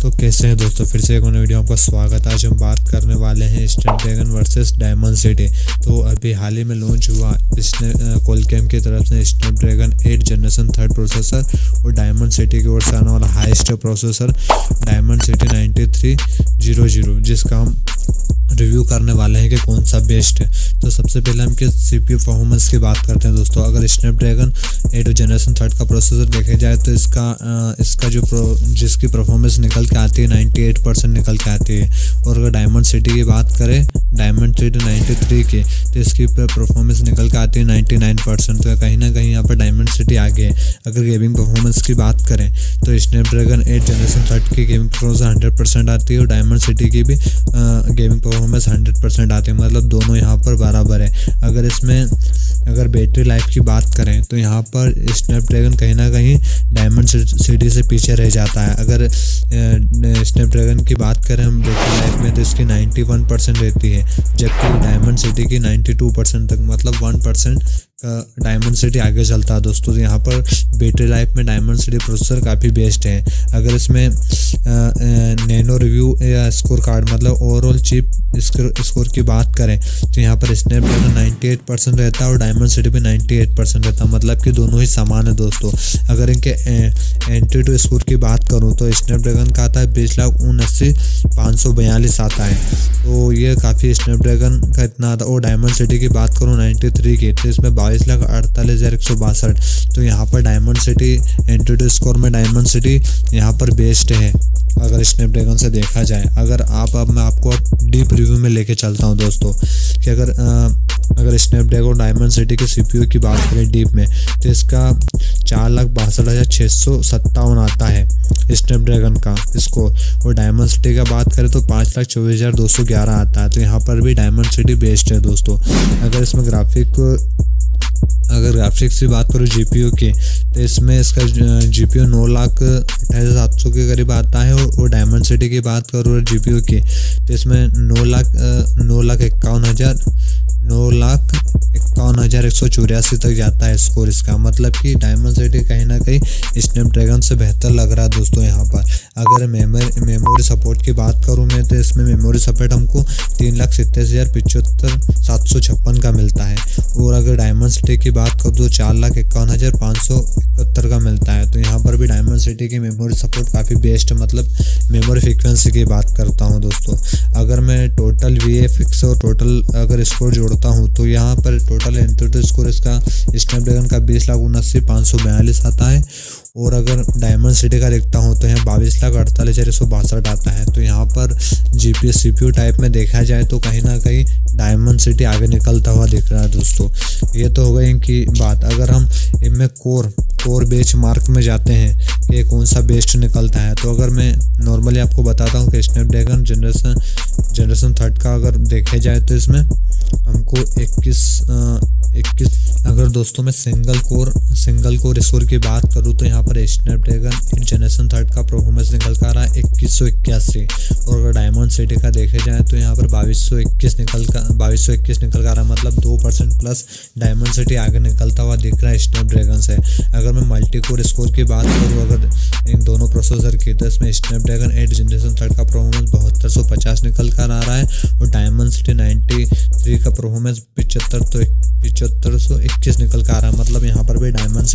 तो कैसे हैं दोस्तों, फिर से एक नई वीडियो आपका स्वागत। आज हम बात करने वाले हैं स्नैपड्रैगन वर्सेस डायमंड सिटी। तो अभी हाल ही में लॉन्च हुआ क्वालकॉम की तरफ से स्नैपड्रैगन 8 जनरेशन 3 प्रोसेसर और डायमंड सिटी की ओर से आने वाला हाईएस्ट प्रोसेसर डायमंड सिटी 9300, जिसका हम रिव्यू करने वाले हैं कि कौन सा बेस्ट है। तो सबसे पहले हम CPU परफॉर्मेंस की बात करते हैं दोस्तों। अगर स्नैपड्रैगन 8 जनरेशन 3 का प्रोसेसर देखे जाए तो इसका जिसकी परफॉर्मेंस निकल के आती है 98% निकल के आती है। और अगर डायमंड सिटी की बात करें, डायमंड सिटी 93 की, तो इसकी परफॉर्मेंस निकल के आती है 99%। तो कहीं ना कहीं यहाँ पर डायमंड सिटी आगे है। अगर गेमिंग परफॉर्मेंस की बात करें तो स्नैपड्रैगन 8 जनरेशन 3 की गेमिंग परफॉर्मेंस 100% आती है और डायमंड सिटी की भी गेमिंग परफॉर्मेंस 100% आती है, मतलब दोनों यहाँ पर बराबर है। अगर बैटरी लाइफ की बात करें तो यहाँ पर स्नैपड्रैगन कहीं ना कहीं डायमंड सिटी से पीछे रह जाता है। अगर स्नैपड्रैगन की बात करें हम बैटरी लाइफ में, तो इसकी 91% रहती है, जबकि डायमंड सिटी की 92% तक, मतलब 1% डायमंड सिटी आगे चलता है दोस्तों। तो यहाँ पर बैटरी लाइफ में डायमंड सिटी प्रोसेसर काफ़ी बेस्ट है। अगर इसमें नैनो रिव्यू या स्कोर कार्ड, मतलब ओवरऑल चिप स्कोर की बात करें तो यहाँ पर स्नैपड्रैगन 98% रहता है और डायमंड सिटी भी 98% रहता है, मतलब कि दोनों ही समान है दोस्तों। अगर इनके एंट्री स्कोर की बात करूँ तो स्नैपड्रैगन का आता है 20,79,542 आता है, तो ये काफ़ी स्नैपड्रैगन का इतना आता है। और डायमंड सिटी की बात करूँ 93 की, तो इसमें 22,48,162। तो यहाँ पर डायमंड सिटी एंट्री स्कोर में डायमंड सिटी यहाँ पर बेस्ट है अगर स्नैपड्रैगन से देखा जाए। अगर मैं आपको डीप रिव्यू में लेके चलता हूँ दोस्तों कि अगर स्नैपड्रैगन डायमंड सिटी के CPU की बात करें डीप में, तो इसका 4,62,657 आता है स्नैपड्रैगन का स्कोर। और डायमंड सिटी का बात करें तो 5,24,211 आता है। तो यहाँ पर भी डायमंड सिटी बेस्ट है दोस्तों। अगर इसमें ग्राफिक्स की बात करूँ GPU की, तो इसमें इसका GPU 9,28,700 के करीब आता है। और डायमंड सिटी की बात करूँ GPU की, तो इसमें 9,51,184 तक जाता है स्कोर इसका, मतलब कि डायमंड सिटी कहीं ना कहीं स्नैपड्रैगन से बेहतर लग रहा है दोस्तों यहाँ पर। अगर मेमोरी सपोर्ट की बात करूँ मैं, तो इसमें मेमोरी सपोर्ट हमको 3,27,756 का मिलता है। और अगर डायमंड सिटी की बात करूँ तो 4,51,571 का मिलता है। तो यहाँ पर भी डायमंड सिटी की मेमोरी सपोर्ट काफ़ी बेस्ट है, मतलब मेमोरी फ्रीक्वेंसी की बात करता हूँ दोस्तों। अगर मैं टोटल VFX और टोटल अगर स्कोर जोड़ता हूँ तो यहाँ पर टोटल एंट्री स्कोर इसका स्नैपड्रैगन का 20,79,542 आता है। और अगर डायमंड सिटी का देखता हूँ तो यहाँ 22,48,162 आता है। तो यहाँ पर CPU टाइप में देखा जाए तो कहीं ना कहीं डायमंड सिटी आगे निकलता हुआ दिख रहा है दोस्तों। ये तो हो गई इनकी बात। अगर हम इनमें कोर बेच मार्क में जाते हैं कि कौन सा बेस्ट निकलता है, तो अगर मैं नॉर्मली आपको बताता हूँ कि स्नैपड्रैगन जनरेशन 3 का अगर देखे जाए तो इसमें हमको 21 अगर दोस्तों मैं सिंगल कोर स्कोर की बात करूँ तो यहाँ पर स्नैपड्रैगन 8 जनरेशन 3 का परफॉर्मेंस निकल कर रहा है 2181। और अगर डायमंड सिटी का देखे जाए तो यहाँ पर 2221 निकल कर रहा है, मतलब 2% प्लस डायमंड सिटी आगे निकलता हुआ दिख रहा है स्नैपड्रैगन से। अगर मैं मल्टी कोर स्कोर की बात करूँ अगर इन दोनों प्रोसेसर की, तो इसमें स्नैपड्रैगन 8 जनरेशन 3 का परफॉर्मेंस 7250 निकल कर आ रहा है और डायमंड सिटी 93 का परफॉर्मेंस 7521 निकल कर आ रहा है, मतलब यहाँ पर भी डायमंड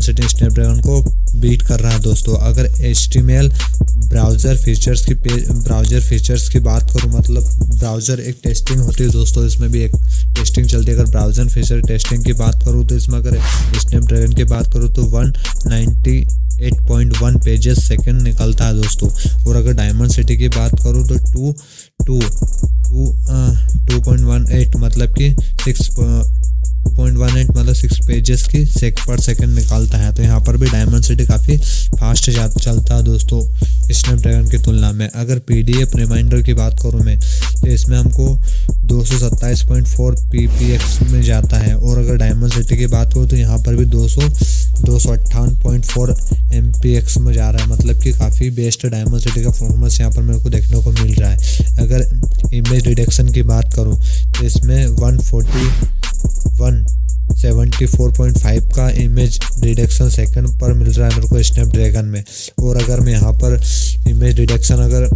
सिटी स्नैपड्रैगन को बीट कर रहा है दोस्तों। अगर HTML ब्राउज़र फीचर्स की बात करूँ, मतलब ब्राउज़र एक टेस्टिंग होती है दोस्तों, इसमें भी एक टेस्टिंग चलती है। अगर ब्राउज़र फीचर टेस्टिंग की बात करूँ तो इसमें अगर स्नैपड्रैगन की बात करूँ तो 198.1 पेजेस सेकंड निकलता है दोस्तों। और अगर डायमंड सिटी की बात करूँ तो 2.18 मतलब कि 2.18 मतलब 6 पेजेस की पर सेकंड निकालता है। तो यहाँ पर भी डायमंड सिटी काफ़ी फास्ट चलता है दोस्तों स्नैपड्रैगन की तुलना में। अगर PDF रिमाइंडर की बात करूँ मैं, तो इसमें हमको 227.4 PPX में जाता है। और अगर डायमंड सिटी की बात करूँ तो यहाँ पर भी 258.4 MPX में जा रहा है, मतलब कि काफ़ी बेस्ट डायमंड सिटी का परफॉर्मेंस यहाँ पर मेरे को देखने को मिल रहा है। अगर इमेज डिटेक्शन की बात करूँ तो इसमें 174.5 का इमेज डिटेक्शन सेकंड पर मिल रहा है मेरे को स्नैपड्रैगन में। और अगर मैं यहाँ पर इमेज डिटेक्शन अगर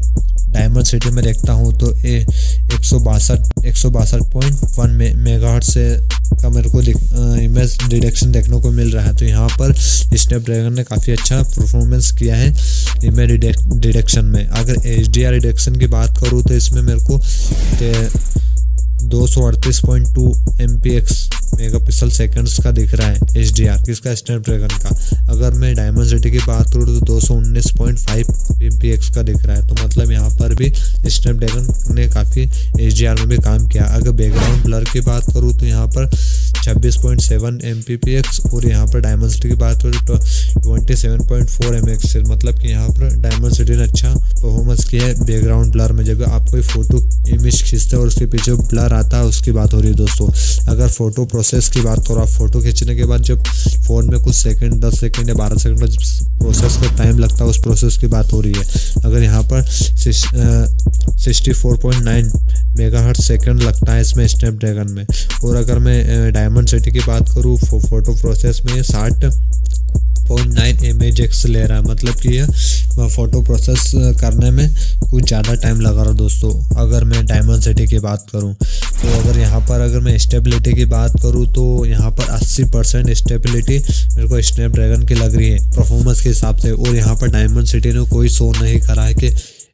डायमंड सिटी में देखता हूँ तो 162.1 मेगाहर्ट्ज से का मेरे को इमेज डिटेक्शन देखने को मिल रहा है। तो यहाँ पर स्नैपड्रैगन ने काफ़ी अच्छा परफॉर्मेंस किया है इमेज डिटेक्शन में। अगर HDR डिटेक्शन की बात करूँ तो इसमें मेरे को 238.2 MPX मेगापिक्सल सेकंड्स का दिख रहा है HDR किसका, स्नैपड्रैगन का। अगर मैं डायमंड सिटी की बात करूँ तो 219.5 MPX का दिख रहा है। तो मतलब यहाँ पर भी स्नैपड्रैगन ने काफ़ी HDR में भी काम किया। अगर बैकग्राउंड ब्लर की बात करूँ तो यहाँ पर 26.7 MPPX और यहाँ पर डायमंड सिटी की बात करूँ तो 27.4 MX। मतलब कि यहाँ पर डायमंड सिटी ने अच्छा परफॉर्मेंस किया है बैकग्राउंड ब्लर में। जब आप कोई फोटो इमेज खींचते हैं और उसके पीछे ब्लर आता है उसकी बात हो रही है दोस्तों। अगर फोटो प्रोसेस की बात करो, आप फोटो खींचने के बाद जब फ़ोन में कुछ सेकंड 10 सेकंड या 12 सेकंड प्रोसेस का टाइम लगता है उस प्रोसेस की बात हो रही है। अगर यहाँ पर 64.9 मेगाहर्ट्ज सेकंड लगता है इसमें स्नैपड्रैगन में। और अगर मैं डायमंड सिटी की बात करूँ फोटो प्रोसेस में 60.9 MHz ले रहा है। मतलब कि यह फ़ोटो प्रोसेस करने में कुछ ज़्यादा टाइम लगा रहा दोस्तों। अगर मैं डायमंड सिटी की बात करूं तो अगर यहाँ पर अगर मैं स्टेबिलिटी की बात करूं तो यहाँ पर 80% स्टेबिलिटी मेरे को स्नैपड्रैगन की लग रही है परफॉर्मेंस के हिसाब से। और यहाँ पर डायमंड सिटी ने कोई शो नहीं करा है कि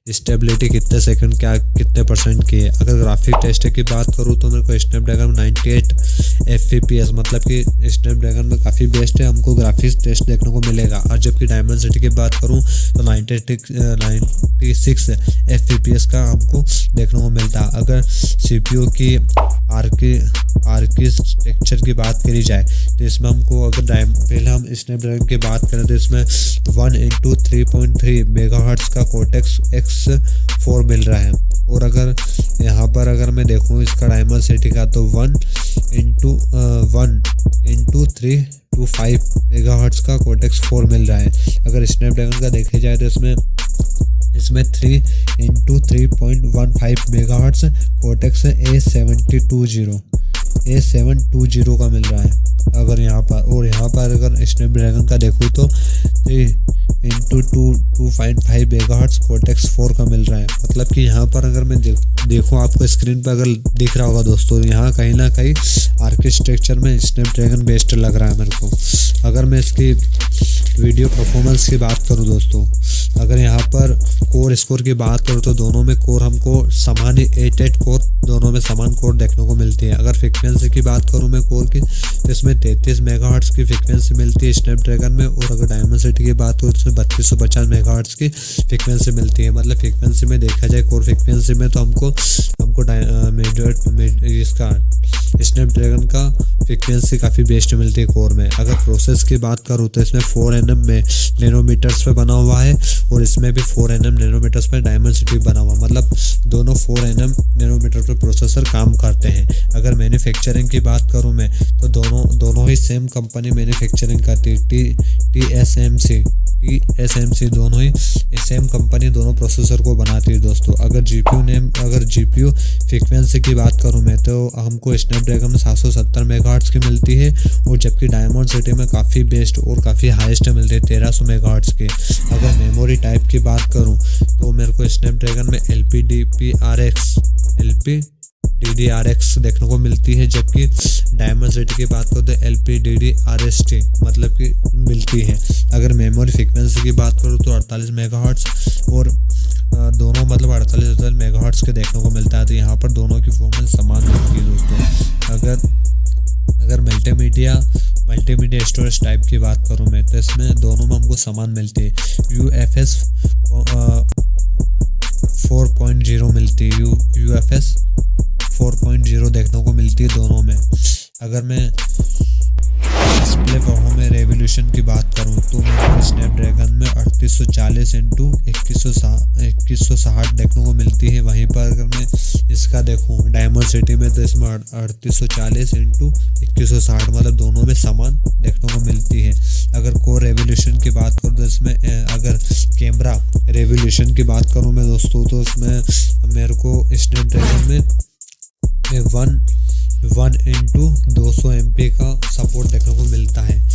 स्टेबिलिटी कितने सेकंड कितने परसेंट की है। अगर ग्राफिक टेस्ट की बात करूँ तो मेरे को स्नैपड्रैगन 98 FPS मतलब कि स्नैपड्रैगन में काफ़ी बेस्ट है, हमको ग्राफिक्स टेस्ट देखने को मिलेगा। और जबकि डायमंड सिटी की बात करूँ तो 96 FPS का हमको देखने को मिलता है। अगर CPU की आर्किटेक्चर की बात करी जाए तो इसमें हमको अगर पहले हम स्नैपड्रैगन की बात करें तो इसमें 1x3.3 मेगाहर्ट्ज का कोर्टेक्स X4 मिल रहा है। और अगर यहाँ पर अगर मैं देखूँ इसका डायमंड सिटी का तो 1x325 मेगाहर्ट्ज का कोर्टेक्स 4 मिल रहा है। अगर स्नैपड्रैगन का देखा जाए तो इसमें 3x3.15 मेगाहर्ट्ज कोर्टेक्स A720 का मिल रहा है। अगर यहाँ पर और यहाँ पर अगर स्नैपड्रैगन का देखूँ तो 3x2.5 मेगाहर्ट्ज कोर्टेक्स 4 का मिल रहा है। मतलब कि यहाँ पर अगर मैं देखूँ आपको स्क्रीन पर अगर दिख रहा होगा दोस्तों, यहाँ कहीं ना कहीं आर्किटेक्चर में स्नैपड्रैगन बेस्ट लग रहा है मेरे को। अगर मैं इसकी वीडियो परफॉर्मेंस की बात करूँ दोस्तों, अगर यहाँ पर कोर स्कोर की बात करूँ तो दोनों में कोर हमको समान 8 कोर दोनों में समान कोर देखने को मिलती है। अगर फ्रिक्वेंसी की बात करूँ मैं कोर की तो इसमें 33 मेगाहर्ट्ज की फ्रिक्वेंसी मिलती है स्नैपड्रैगन में। और अगर डायमंड सिटी की बात करूँ तो इसमें 3250 मेगाहर्ट्ज की फ्रिक्वेंसी मिलती है। मतलब फ्रिक्वेंसी में देखा जाए कोर फ्रिक्वेंसी में तो हमको इसका स्नैपड्रैगन का फ्रिक्वेंसी काफ़ी बेस्ट मिलती है कोर में। अगर प्रोसेस की बात करूँ तो इसमें 4nm में नैनोमीटर्स पे बना हुआ है और इसमें भी 4nm नैनोमीटर्स पे डायमंड सिटी बना हुआ, मतलब दोनों 4nm नैनोमीटर पे प्रोसेसर काम करते हैं। अगर मैन्युफैक्चरिंग की बात करूँ मैं तो दोनों ही सेम कंपनी मैन्युफैक्चरिंग करती है। TSMC दोनों ही सेम कंपनी दोनों प्रोसेसर को बनाती है दोस्तों। अगर GPU फ्रिक्वेंसी की बात करूँ मैं तो हमको स्नैपड्रैगन में 770 मेगाहर्ट्ज की मिलती है और जबकि डायमंड सिटी में काफ़ी बेस्ट और काफ़ी हाईएस्ट मिलती है 1300 मेगाहर्ट्ज की। अगर मेमोरी टाइप की बात करूँ तो मेरे को स्नैपड्रैगन में LPDDR6 देखने को मिलती है, जबकि डायमंड सिटी की बात करो तो LPDDR6 मतलब कि मिलती है। अगर मेमोरी फ्रिक्वेंसी की बात करूँ तो 48 मेगाहर्ट्ज और दोनों मतलब 48 मेगाहर्ट्ज के देखने को मिलता है। तो यहाँ पर दोनों की परफॉर्मेंस समान होती है दोस्तों। अगर मल्टीमीडिया स्टोरेज टाइप की बात करूँ मैं तो इसमें दोनों में हमको समान मिलती है। UFS 4.0 मिलती है, UFS 4.0 देखने को मिलती है दोनों में। अगर मैं डिस्प्ले परफॉर्मेंस रेवोल्यूशन की बात करूं तो मेरे स्नैपड्रैगन में 3840x2160 देखने को मिलती है। वहीं पर अगर मैं इसका देखूं डायमंड सिटी में तो इसमें 3840x2160 मतलब दोनों में समान देखने को मिलती है। अगर कोर रेवोल्यूशन की बात करूं तो इसमें अगर कैमरा रेवोल्यूशन की बात करूं मैं दोस्तों तो इसमें मेरे को स्नैपड्रैगन में 1x200 MP का सपोर्ट देखने को मिलता है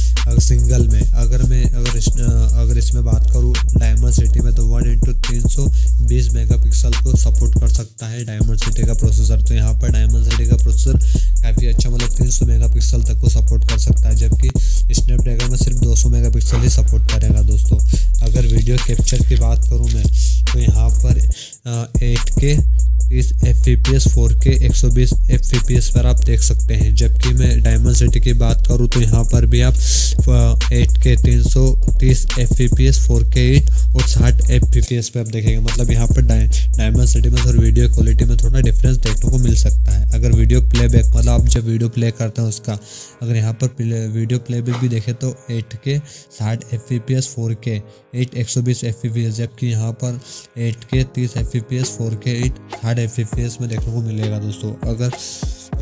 सिंगल में। अगर इसमें बात करूँ डायमंड सिटी में तो 1x300 320 मेगापिक्सल को सपोर्ट कर सकता है डायमेंसिटी का प्रोसेसर। तो यहाँ पर डायमेंसिटी का प्रोसेसर काफ़ी अच्छा, मतलब 300 मेगापिक्सल तक को सपोर्ट कर सकता है, जबकि स्नैपड्रैगन में सिर्फ 200 मेगापिक्सल ही सपोर्ट करेगा दोस्तों। अगर वीडियो कैप्चर की बात करूँ मैं, तो यहाँ पर 8K 30 FPS 4K 120 FPS पर आप देख सकते हैं। जबकि मैं डायमेंसिटी की बात करूँ तो यहाँ पर भी आप 8K 330 FPS 4K 8 और 60 FPS पे आप देखेंगे। मतलब यहाँ पर डायमेंसिटी में और वीडियो क्वालिटी में थोड़ा डिफरेंस देखने को मिल सकता है। अगर वीडियो प्लेबैक, मतलब आप जब वीडियो प्ले करते हैं उसका, अगर यहाँ पर वीडियो प्लेबैक भी देखें तो 8K 60 FPS 4K 8 120 FPS, जबकि यहाँ पर 8K 30 FPS 4K 8 60 FPS में देखने को मिलेगा दोस्तों। अगर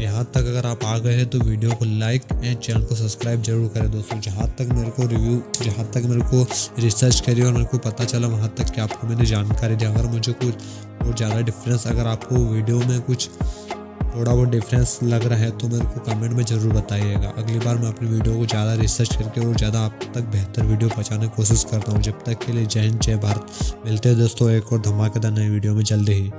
यहाँ तक अगर आप आ गए हैं तो वीडियो को लाइक एंड चैनल को सब्सक्राइब जरूर करें दोस्तों। जहाँ तक मेरे को रिसर्च करी और मेरे को पता चला वहाँ तक कि आपको मैंने जानकारी दी। अगर मुझे कुछ और ज़्यादा डिफरेंस, अगर आपको वीडियो में कुछ थोड़ा बहुत डिफरेंस लग रहा है तो मेरे को कमेंट में ज़रूर बताइएगा। अगली बार मैं अपनी वीडियो को ज़्यादा रिसर्च करके और ज़्यादा आप तक बेहतर वीडियो पहुँचाने की कोशिश करता हूँ। जब तक के लिए जय हिंद जय भारत। मिलते हैं दोस्तों एक और धमाकेदार नई वीडियो में जल्दी ही।